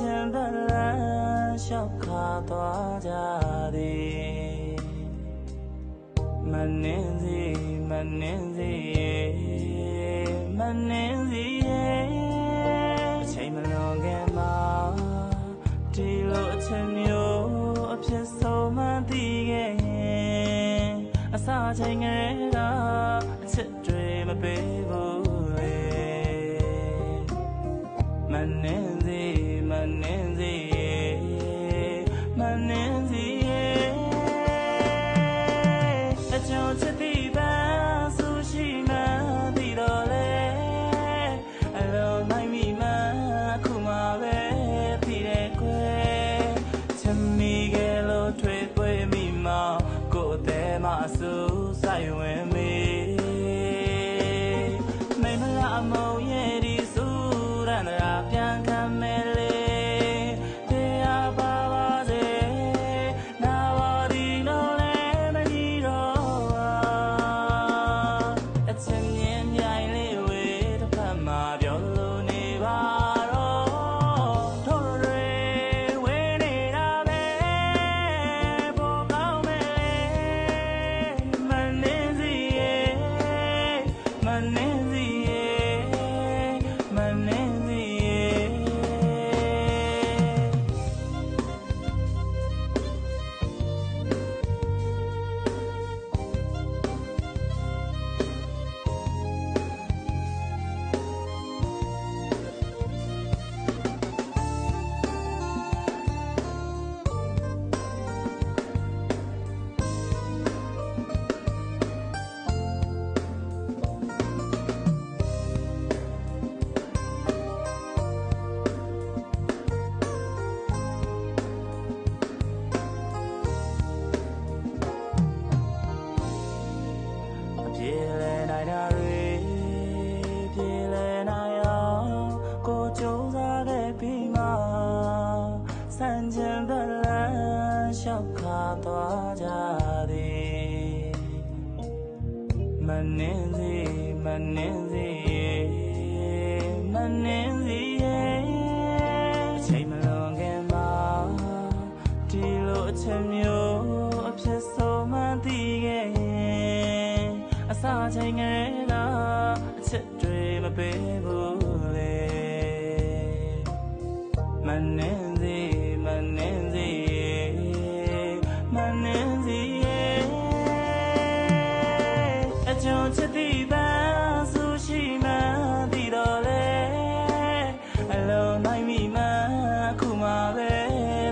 ခြင်းတလန်းလျှောက်ခါသွားကြသည်မနှင်းစီမနှင်းစီမနှင်းစီအချိန်မလွန်ခင်မှာဒီလိုအချက်မျိုးအဖြစ်ဆုံးမှသိခဲ့ရင်အစာချိန်ငယ်ကအချက်တွေမပေးဘူးလေမနှင်းစီမနှင်းစီမနှင်းစီအကြောင်းချစ်သည်ပန်းဆူရှိမှသိတော့လေအလုံးနိုင်မိမှအခုမှပဲသိတဲ့ကွယ်ချစ်မိခဲ့လို့ထွေပွေမိမှကိုယ်အသေးမှအဆူဆိုင်ဝင်မိမိမလားအမုံရဲ့ဒီစူရန်ရာပြန်ခံမဲ့လေတရားပါပါစေနာပါဒီတော့လေမနီတော့အချင်းမြင်မြိုင်လေးဝေးတစ်ဖက်မှာပြောလို့နေပါတော့ထိုးတွေဝေးနေတာပဲပေါ်ကောင်းမဲ့မနှင်းစီမနှင်းစီမနှင်းစီပြေလဲနိုင်တာတွေပြေလဲနိုင်အောင်ကိုကြိုးစားခဲ့ပြီးမှစံချင်တလန်းလျှောက်ခါသွားကြသည်မနှင်းစီမနှင်းစီမနှင်းစီအချိန်မလွန်ခင်မှာဒီလိုအချက်မျိုးအဖြစ်ဆုံးမှသိခဲ့ရင်အစာချိန်ငယ်ကအချက်တွေမပေးဘူးလေမနှင်းစီမနှင်းစီမနှင်းစီအကြောင်းချစ်သည်ပန်းဆူရှိမှသိတော့လေအလုံးနိုင်မိမှအခုမှပဲ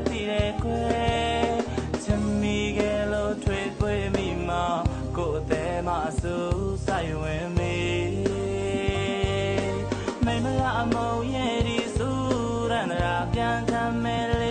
သိတဲ့ကွယ်ချစ်မိခဲ့လို့ထွေပွေမိမှကိုယ်အသေးမှအဆူဆိုင်ဝင်မိမိမလားအမုံရဲ့ဒီစူရန်ရာပြန်ခံမဲ့